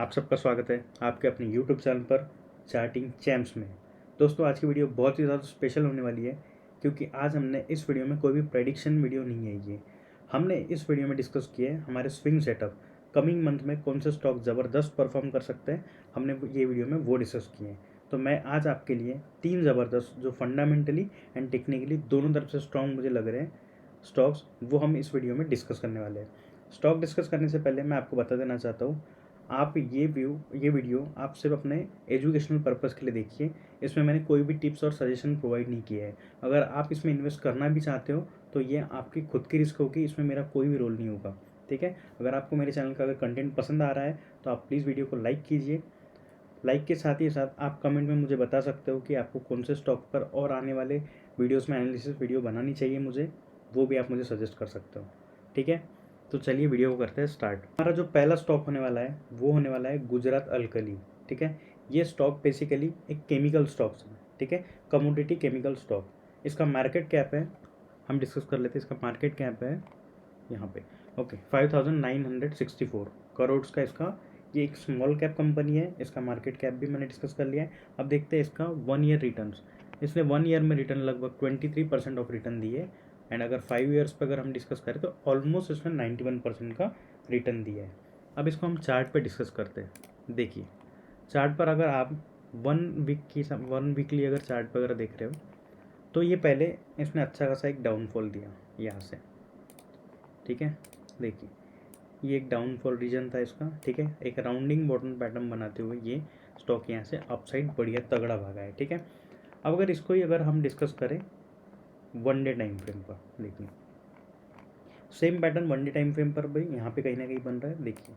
आप सबका स्वागत है आपके अपने YouTube चैनल पर चार्टिंग चैम्प्स में। दोस्तों आज की वीडियो बहुत ही ज़्यादा स्पेशल होने वाली है क्योंकि आज हमने इस वीडियो में कोई भी प्रेडिक्शन वीडियो नहीं है। ये हमने इस वीडियो में डिस्कस किए हमारे स्विंग सेटअप कमिंग मंथ में कौन से स्टॉक ज़बरदस्त परफॉर्म कर सकते हैं। हमने ये वीडियो में वो डिस्कस किए हैं। तो मैं आज आपके लिए 3 ज़बरदस्त जो फंडामेंटली एंड टेक्निकली दोनों तरफ से स्ट्रॉन्ग मुझे लग रहे हैं स्टॉक्स, वो हम इस वीडियो में डिस्कस करने वाले हैं। स्टॉक डिस्कस करने से पहले मैं आपको बता देना चाहता हूँ, आप ये वीडियो आप सिर्फ अपने एजुकेशनल पर्पज़ के लिए देखिए। इसमें मैंने कोई भी टिप्स और सजेशन प्रोवाइड नहीं किया है। अगर आप इसमें इन्वेस्ट करना भी चाहते हो तो ये आपकी खुद की रिस्क होगी, इसमें मेरा कोई भी रोल नहीं होगा। ठीक है, अगर आपको मेरे चैनल का अगर कंटेंट पसंद आ रहा है तो आप प्लीज़ वीडियो को लाइक कीजिए। लाइक के साथ ही साथ आप कमेंट में मुझे बता सकते हो कि आपको कौन से स्टॉक पर और आने वाले वीडियोज़ में एनालिसिस वीडियो बनानी चाहिए मुझे, वो भी आप मुझे सजेस्ट कर सकते हो। ठीक है, तो चलिए वीडियो को करते हैं स्टार्ट। हमारा जो पहला स्टॉक होने वाला है वो होने वाला है गुजरात अल्कली। ठीक है, ये स्टॉक बेसिकली एक केमिकल स्टॉक्स है। ठीक है, कमोडिटी केमिकल स्टॉक। इसका मार्केट कैप है, हम डिस्कस कर लेते हैं। इसका मार्केट कैप है यहाँ पे, ओके, 5964 करोड़ का इसका। ये एक स्मॉल कैप कंपनी है, इसका मार्केट कैप भी मैंने डिस्कस कर लिया है। अब देखते हैं इसका 1 ईयर रिटर्न्स। इसने 1 ईयर में रिटर्न लगभग 23% ऑफ रिटर्न दिए। एंड अगर 5 ईयर्स पर अगर हम डिस्कस करें तो ऑलमोस्ट इसने 91% का रिटर्न दिया है। अब इसको हम चार्ट पे डिस्कस करते हैं। देखिए चार्ट पर अगर आप 1 वीकली अगर चार्ट पर अगर देख रहे हो तो ये पहले इसने अच्छा खासा एक डाउनफॉल दिया यहाँ से। ठीक है, देखिए ये एक डाउनफॉल रीजन था इसका। ठीक है, एक राउंडिंग बॉटम पैटर्न बनाते हुए ये स्टॉक यहाँ से अपसाइड बढ़िया तगड़ा भागा है। ठीक है, अब अगर इसको ही अगर हम डिस्कस करें 1 डे टाइम फ्रेम पर, देखिए same pattern 1 day time frame पर भी यहाँ पे कहीं ना कहीं बन रहा है। देखिए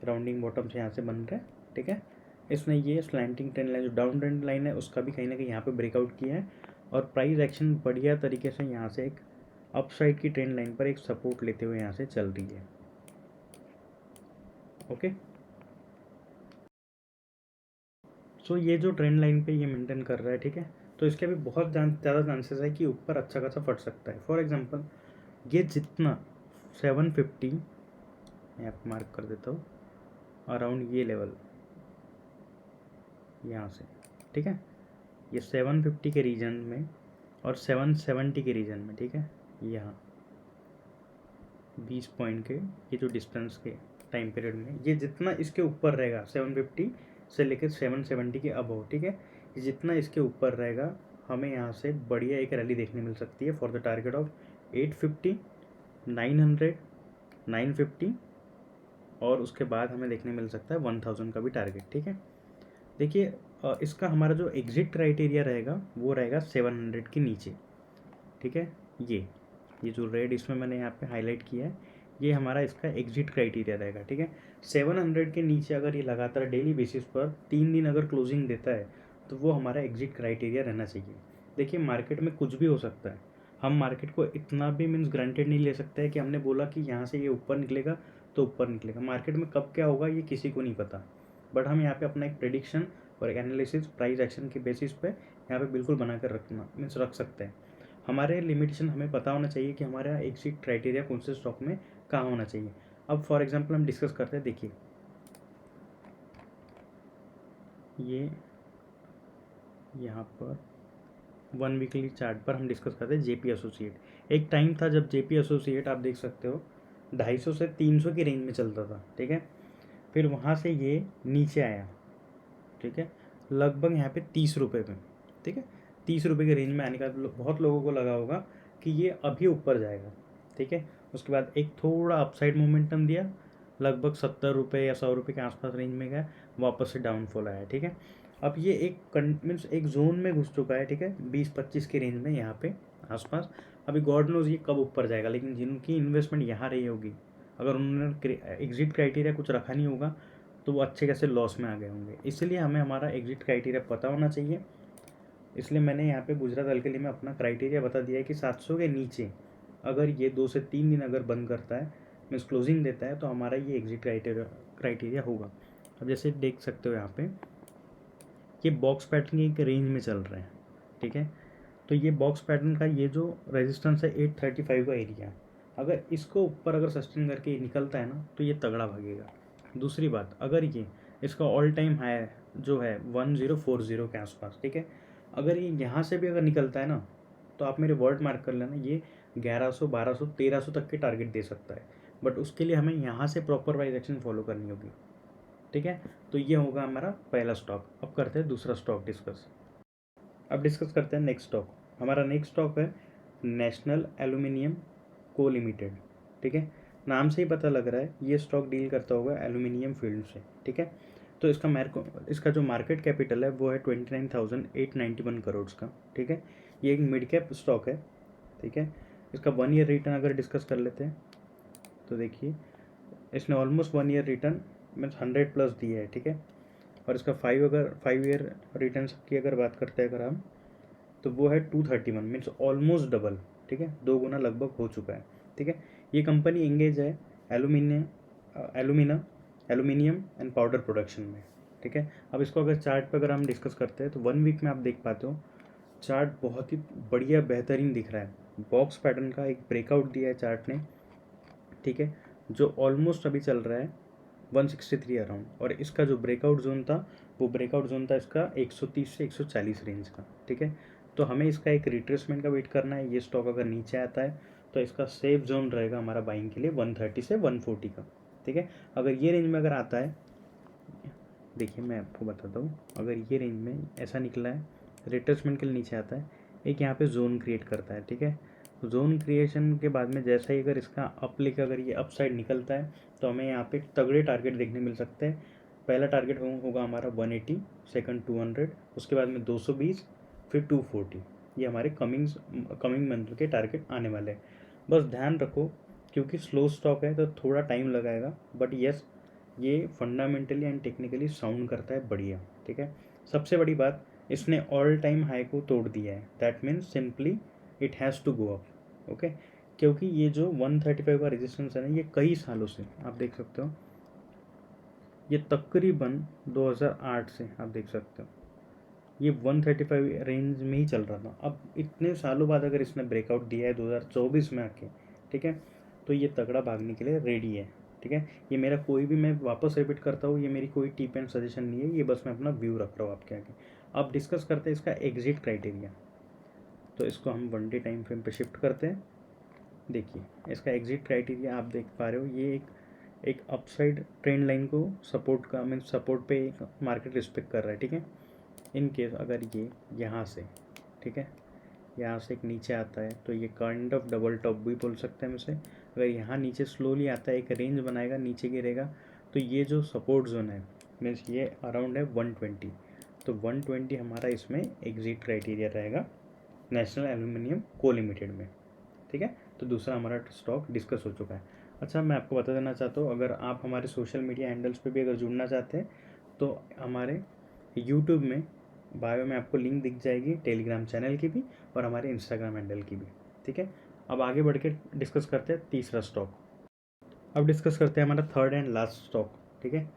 राउंडिंग बॉटम से यहाँ से बन रहा है। ठीक है, इसने ये स्लैंटिंग ट्रेंड लाइन जो डाउन ट्रेंड लाइन है उसका भी कहीं ना कहीं यहाँ पे ब्रेकआउट किया है और प्राइस एक्शन बढ़िया तरीके से यहाँ से एक अपसाइड की ट्रेंड लाइन पर एक सपोर्ट लेते हुए यहाँ से चल रही है। ओके, सो ये जो ट्रेंड लाइन पे ये मेंटेन कर रहा है। ठीक है, तो इसके भी बहुत ज़्यादा चांसेस है कि ऊपर अच्छा खासा फट सकता है। फॉर एग्जांपल ये जितना 750, मैं आपको मार्क कर देता हूँ अराउंड ये लेवल यहाँ से। ठीक है, ये 750 के रीजन में और 770 के रीजन में। ठीक है, यहाँ 20 पॉइंट के ये जो डिस्टेंस के टाइम पीरियड में ये जितना इसके ऊपर रहेगा 750 से लेकर 770 के अबव। ठीक है, ये जितना इसके ऊपर रहेगा हमें यहाँ से बढ़िया एक रैली देखने मिल सकती है फॉर द टारगेट ऑफ 850, 900, 950 और उसके बाद हमें देखने मिल सकता है 1000 का भी टारगेट। ठीक है, देखिए इसका हमारा जो एग्जिट क्राइटेरिया रहेगा वो रहेगा 700 के नीचे। ठीक है, ये जो रेड इसमें मैंने यहाँ पे हाईलाइट किया है ये हमारा इसका एग्जिट क्राइटेरिया रहेगा। ठीक है, 700 के नीचे अगर ये लगातार डेली बेसिस पर 3 दिन अगर क्लोजिंग देता है तो वो हमारा एग्जिट क्राइटेरिया रहना चाहिए। देखिए मार्केट में कुछ भी हो सकता है, हम मार्केट को इतना भी मीन्स ग्रांटेड नहीं ले सकते हैं कि हमने बोला कि यहाँ से ये ऊपर निकलेगा तो ऊपर निकलेगा। मार्केट में कब क्या होगा ये किसी को नहीं पता, बट हम यहाँ पे अपना एक प्रेडिक्शन और एक एनालिसिस प्राइस एक्शन के बेसिस पे यहाँ पे बिल्कुल बना कर रखना मीन्स रख सकते हैं। हमारे लिमिटेशन हमें पता होना चाहिए कि हमारा एग्जिट क्राइटेरिया कौन से स्टॉक में कहाँ होना चाहिए। अब फॉर एग्जांपल हम डिस्कस करते हैं। देखिए ये यहाँ पर 1 वीकली चार्ट पर हम डिस्कस करते हैं जेपी एसोसिएट। एक टाइम था जब जेपी एसोसिएट आप देख सकते हो 250 से 300 की रेंज में चलता था। ठीक है, फिर वहाँ से ये नीचे आया। ठीक है, लगभग यहाँ पे 30 रुपये में। ठीक है, 30 रुपये के रेंज में आने का बहुत लोगों को लगा होगा कि ये अभी ऊपर जाएगा। ठीक है, उसके बाद एक थोड़ा अपसाइड मोमेंटम दिया, लगभग 70 रुपये या 100 रुपये के आसपास रेंज में गया, वापस से डाउनफॉल आया। ठीक है, अब ये एक मीन्स एक जोन में घुस चुका है। ठीक है, 20-25 के रेंज में यहाँ पे आसपास। अभी गॉड नोज ये कब ऊपर जाएगा, लेकिन जिनकी इन्वेस्टमेंट यहाँ रही होगी अगर उन्होंने एग्जिट क्राइटेरिया कुछ रखा नहीं होगा तो वो अच्छे खासे लॉस में आ गए होंगे। इसलिए हमें हमारा एग्जिट क्राइटेरिया पता होना चाहिए। इसलिए मैंने यहाँ पे गुजरात अल्कली में अपना क्राइटेरिया बता दिया है कि 700 के नीचे अगर ये 2 से 3 दिन अगर बंद करता है मीन्स क्लोजिंग देता है तो हमारा ये एग्जिट क्राइटेरिया होगा। अब जैसे देख सकते हो यहाँ पे ये बॉक्स पैटर्न की एक रेंज में चल रहे हैं। ठीक है, तो ये बॉक्स पैटर्न का ये जो रेजिस्टेंस है 835 का एरिया, अगर इसको ऊपर अगर सस्टेन करके निकलता है ना तो ये तगड़ा भागेगा। दूसरी बात, अगर ये इसका ऑल टाइम हाई जो है 1040 के आसपास, ठीक है, अगर ये यहाँ से भी अगर निकलता है ना, तो आप मेरे वर्ड मार्क कर लेना, ये 1100 1200 1300 तक के टारगेट दे सकता है। बट उसके लिए हमें यहाँ से प्रॉपर वाइज एक्शन फॉलो करनी होगी, ठीक है। तो ये होगा हमारा पहला स्टॉक। अब करते हैं दूसरा स्टॉक डिस्कस। अब डिस्कस करते हैं नेक्स्ट स्टॉक। हमारा नेक्स्ट स्टॉक है नेशनल एल्यूमिनियम को लिमिटेड, ठीक है। नाम से ही पता लग रहा है ये स्टॉक डील करता होगा एल्यूमिनियम फील्ड से, ठीक है। तो इसका जो मार्केट कैपिटल है वो है 29,891 करोड़ का, ठीक है। ये एक मिड कैप स्टॉक है, ठीक है। इसका 1 ईयर रिटर्न अगर डिस्कस कर लेते हैं तो देखिए इसने ऑलमोस्ट 1 ईयर रिटर्न मीन्स 100+ दिया है, ठीक है। और इसका 5 ईयर रिटर्न की अगर बात करते हैं अगर हम, तो वो है 231 मीन्स ऑलमोस्ट डबल, ठीक है, 2 गुना लगभग हो चुका है, ठीक है। ये कंपनी एंगेज है एल्यूमिनियम एंड पाउडर प्रोडक्शन में, ठीक है। अब इसको अगर चार्ट पर अगर हम डिस्कस करते हैं तो 1 वीक में आप देख पाते हो चार्ट बहुत ही बढ़िया बेहतरीन दिख रहा है। बॉक्स पैटर्न का एक ब्रेकआउट दिया है चार्ट ने, ठीक है, जो ऑलमोस्ट अभी चल रहा है 163 अराउंड। और इसका जो ब्रेकआउट जोन था वो ब्रेकआउट जोन था इसका 130 से 140 रेंज का, ठीक है। तो हमें इसका एक रिट्रेसमेंट का वेट करना है। ये स्टॉक अगर नीचे आता है तो इसका सेफ जोन रहेगा हमारा बाइंग के लिए 130 से 140 का, ठीक है। अगर ये रेंज में अगर आता है, देखिए मैं आपको बताता हूँ, अगर ये रेंज में ऐसा निकला है रिट्रेसमेंट के लिए नीचे आता है, एक यहाँ पे जोन क्रिएट करता है, ठीक है। जोन क्रिएशन के बाद में जैसा ही अगर इसका अप लेकर अगर ये अप साइड निकलता है तो हमें यहाँ पे तगड़े टारगेट देखने मिल सकते हैं। पहला टारगेट होगा हमारा 180, सेकंड 200, उसके बाद में 220, फिर 240। ये हमारे कमिंग मंथ के टारगेट आने वाले हैं। बस ध्यान रखो क्योंकि स्लो स्टॉक है तो थोड़ा टाइम लगाएगा, बट यस ये फंडामेंटली एंड टेक्निकली साउंड करता है बढ़िया, ठीक है। सबसे बड़ी बात, इसने ऑल टाइम हाई को तोड़ दिया है, that means simply it has to go up, okay. क्योंकि ये जो 135 का रेजिस्टेंस है ना, ये कई सालों से आप देख सकते हो, ये तकरीबन 2008 से आप देख सकते हो ये 135 रेंज में ही चल रहा था। अब इतने सालों बाद अगर इसने ब्रेकआउट दिया है 2024 में आके, ठीक है, तो ये तगड़ा भागने के लिए रेडी है, ठीक है। ये मेरा कोई भी, मैं वापस रिपीट करता हूँ, ये मेरी कोई टिप एंड सजेशन नहीं है, ये बस मैं अपना व्यू रख रहा हूँ आपके आगे। अब डिस्कस करते हैं इसका एग्जिट क्राइटेरिया। तो इसको हम 1 डे टाइम फ्रेम पे शिफ्ट करते हैं। देखिए इसका एग्जिट क्राइटेरिया आप देख पा रहे हो, ये एक अपसाइड ट्रेंड लाइन को सपोर्ट का मीन सपोर्ट पे एक मार्केट रिस्पेक्ट कर रहा है, ठीक है। इन केस अगर ये यहाँ से, ठीक है, यहाँ से एक नीचे आता है तो ये काइंड ऑफ डबल टॉप भी बोल सकते हैं हम इसे। अगर यहाँ नीचे स्लोली आता है, एक रेंज बनाएगा, नीचे गिरेगा, तो ये जो सपोर्ट जोन है मीन्स ये अराउंड है 120। तो 120 हमारा इसमें एग्जिट क्राइटेरिया रहेगा नेशनल एल्यूमिनियम को लिमिटेड में, ठीक है। तो दूसरा हमारा स्टॉक डिस्कस हो चुका है। अच्छा मैं आपको बता देना चाहता हूँ, अगर आप हमारे सोशल मीडिया हैंडल्स पे भी अगर जुड़ना चाहते हैं तो हमारे यूट्यूब में बायो में आपको लिंक दिख जाएगी, टेलीग्राम चैनल की भी और हमारे इंस्टाग्राम हैंडल की भी, ठीक है। अब आगे बढ़ के डिस्कस करते हैं तीसरा स्टॉक। अब डिस्कस करते हैं हमारा थर्ड एंड लास्ट स्टॉक, ठीक है।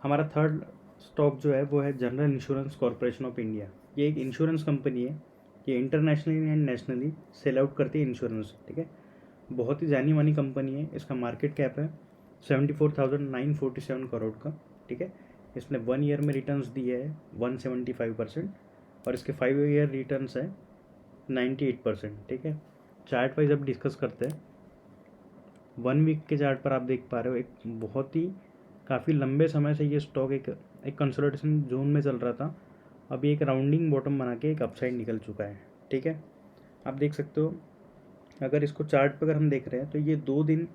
हमारा थर्ड स्टॉक जो है वो है general insurance corporation of India. ये एक इंश्योरेंस कंपनी है, ये internationally and nationally sell out करती है इंश्योरेंस, ठीक है। बहुत ही जानी मानी कंपनी है। इसका मार्केट कैप है 74,947 करोड़ का, ठीक है। इसने 1 ईयर में रिटर्न्स दिए है 175% और इसके 5 ईयर रिटर्न्स है 98%, ठीक है। चार्ट वाइज अब डिस्कस करते हैं। 1 वीक के चार्ट पर आप देख पा रहे हो एक बहुत ही काफ़ी लंबे समय से ये स्टॉक एक कंसोलिडेशन जोन में चल रहा था। अभी एक राउंडिंग बॉटम बना के एक अपसाइड निकल चुका है, ठीक है। आप देख सकते हो, अगर इसको चार्ट पर अगर हम देख रहे हैं तो ये 2 दिन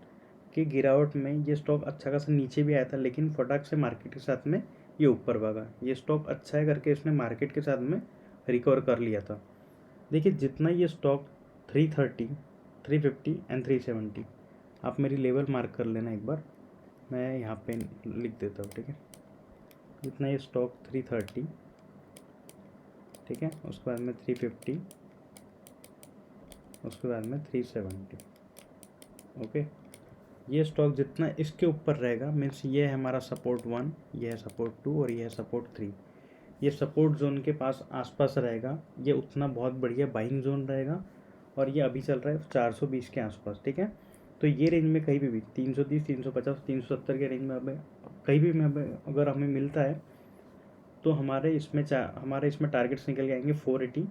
के गिरावट में ये स्टॉक अच्छा खासा नीचे भी आया था, लेकिन फटाक से मार्केट के साथ में ये ऊपर भागा। ये स्टॉक अच्छा है करके इसने मार्केट के साथ में रिकवर कर लिया था। देखिए जितना ये स्टॉक 330, 350 एंड 370, आप मेरी लेवल मार्क कर लेना एक बार, मैं यहाँ पे लिख देता हूँ, ठीक है। जितना ये स्टॉक 330, ठीक है, उसके बाद में 350, उसके बाद में 370, ओके। ये स्टॉक जितना इसके ऊपर रहेगा मीन्स ये है हमारा सपोर्ट 1, ये है सपोर्ट 2 और ये है सपोर्ट 3। ये सपोर्ट जोन के पास आसपास रहेगा, ये उतना बहुत बढ़िया बाइंग जोन रहेगा। और ये अभी चल रहा है 420 के आसपास, ठीक है। तो ये रेंज में कहीं भी 330, 350, 370 के रेंज में हमें कहीं भी अगर हमें मिलता है तो हमारे इसमें टारगेट्स निकल के आएंगे 480,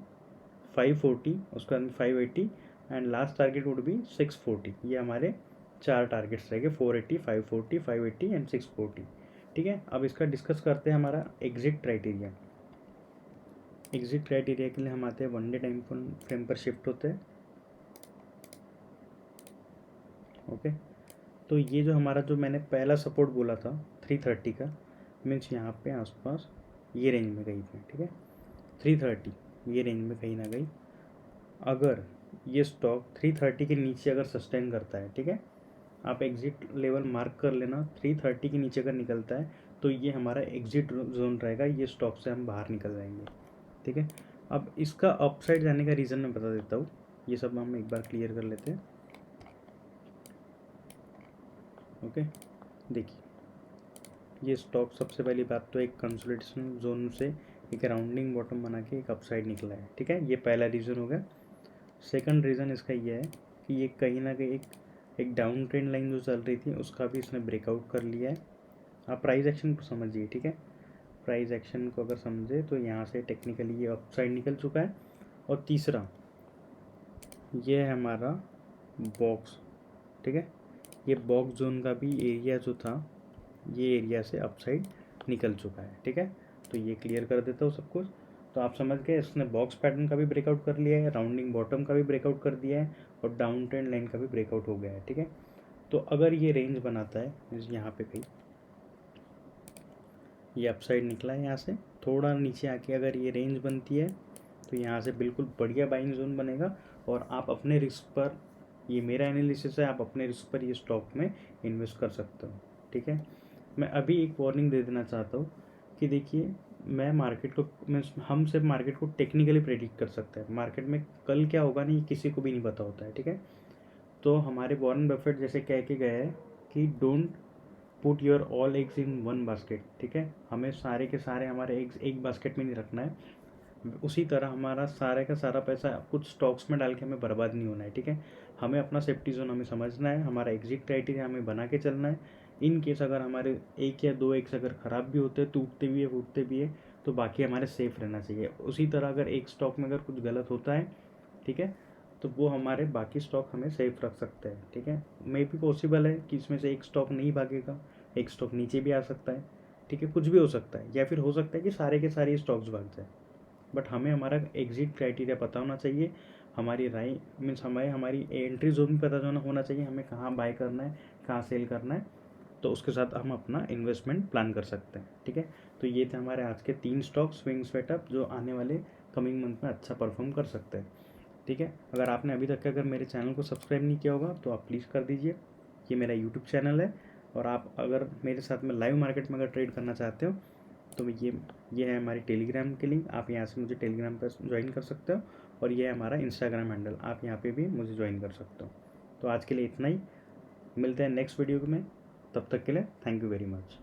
540, उसके बाद 580 and last target would be 640। ये हमारे 4 टारगेट्स रहेंगे, 480, 540, 580 एंड 640। ठीक है, अब इसका डिस्कस करते हैं हमारा एग्जिट क्राइटेरिया। एग्जिट क्राइटेरिया के लिए हम आते हैं 1 डे टाइम फ्रेम पर शिफ्ट होते हैं। ओके, तो ये जो हमारा जो मैंने पहला सपोर्ट बोला था 330 का, मीन्स यहाँ पे आसपास ये रेंज में गई थी। ठीक है, 330 ये रेंज में कहीं ना गई। अगर ये स्टॉक 330 के नीचे अगर सस्टेन करता है, ठीक है, आप एग्जिट लेवल मार्क कर लेना, 330 के नीचे अगर निकलता है तो ये हमारा एग्जिट जोन रहेगा, ये स्टॉक से हम बाहर निकल जाएंगे। ठीक है, अब इसका अपसाइड जाने का रीज़न मैं बता देता हूँ, ये सब हम एक बार क्लियर कर लेते हैं। ओके, देखिए ये स्टॉक सबसे पहली बात तो एक कंसोलिडेशन जोन से एक राउंडिंग बॉटम बना के एक अपसाइड निकला है। ठीक है, ये पहला रीज़न हो गया। सेकंड रीज़न इसका ये है कि ये कहीं ना कहीं एक डाउन ट्रेंड लाइन जो चल रही थी उसका भी इसने ब्रेकआउट कर लिया है। आप प्राइस एक्शन को समझिए। ठीक है, प्राइस एक्शन को अगर समझे तो यहाँ से टेक्निकली ये अपसाइड निकल चुका है। और तीसरा ये है हमारा बॉक्स। ठीक है, ये बॉक्स जोन का भी एरिया जो था ये एरिया से अपसाइड निकल चुका है। ठीक है, तो ये क्लियर कर देता हूँ सब कुछ। तो आप समझ गए, इसने बॉक्स पैटर्न का भी ब्रेकआउट कर लिया है, राउंडिंग बॉटम का भी ब्रेकआउट कर दिया है और डाउन ट्रेंड लाइन का भी ब्रेकआउट हो गया है। ठीक है, तो अगर ये रेंज बनाता है, यहाँ पे कहीं ये अपसाइड निकला है, यहाँ से थोड़ा नीचे आके अगर ये रेंज बनती है तो यहाँ से बिल्कुल बढ़िया बाइंग जोन बनेगा और आप अपने रिस्क पर, ये मेरा एनालिसिस है, आप अपने रिस्क पर ये स्टॉक में इन्वेस्ट कर सकते हो। ठीक है, मैं अभी एक वार्निंग दे देना चाहता हूँ कि देखिए, मैं मार्केट को, मैं हम सिर्फ मार्केट को टेक्निकली प्रेडिक्ट कर सकते हैं, मार्केट में कल क्या होगा नहीं किसी को भी नहीं पता होता है। ठीक है, तो हमारे वॉरेन बफेट जैसे कह के गए हैं कि don't put your all eggs in one basket. ठीक है, हमें सारे के सारे हमारे एग्स एक बास्केट में नहीं रखना है। उसी तरह हमारा सारे का सारा पैसा कुछ स्टॉक्स में डाल के हमें बर्बाद नहीं होना है। ठीक है, हमें अपना सेफ्टी जोन हमें समझना है, हमारा एग्जिट क्राइटेरिया हमें बना के चलना है। इन केस अगर हमारे 1 या 2 एग्स अगर ख़राब भी होते हैं, टूटते भी है, फूटते भी है, तो बाकी हमारे सेफ रहना चाहिए। उसी तरह अगर एक स्टॉक में अगर कुछ गलत होता है, ठीक है, तो वो हमारे बाकी स्टॉक हमें सेफ रख सकते हैं। ठीक है, मे भी पॉसिबल है कि इसमें से एक स्टॉक नहीं भागेगा, एक स्टॉक नीचे भी आ सकता है। ठीक है, कुछ भी हो सकता है, या फिर हो सकता है कि सारे के सारे स्टॉक्स भाग जाए। बट हमें हमारा एग्जिट क्राइटेरिया पता होना चाहिए, हमारी राय मीन्स हमें हमारी एंट्री जोन भी पता होना चाहिए, हमें कहाँ बाय करना है, कहाँ सेल करना है, तो उसके साथ हम अपना इन्वेस्टमेंट प्लान कर सकते हैं। ठीक है, तो ये थे हमारे आज के 3 स्टॉक स्विंग सेटअप जो आने वाले कमिंग मंथ में अच्छा परफॉर्म कर सकते हैं। ठीक है, अगर आपने अभी तक अगर मेरे चैनल को सब्सक्राइब नहीं किया होगा तो आप प्लीज़ कर दीजिए। ये मेरा यूट्यूब चैनल है और आप अगर मेरे साथ में लाइव मार्केट में अगर ट्रेड करना चाहते हो तो ये है हमारी टेलीग्राम की लिंक, आप यहाँ से मुझे टेलीग्राम पर ज्वाइन कर सकते हो। और ये है हमारा इंस्टाग्राम हैंडल, आप यहाँ पे भी मुझे ज्वाइन कर सकते हो। तो आज के लिए इतना ही, मिलते हैं नेक्स्ट वीडियो में, तब तक के लिए थैंक यू वेरी मच।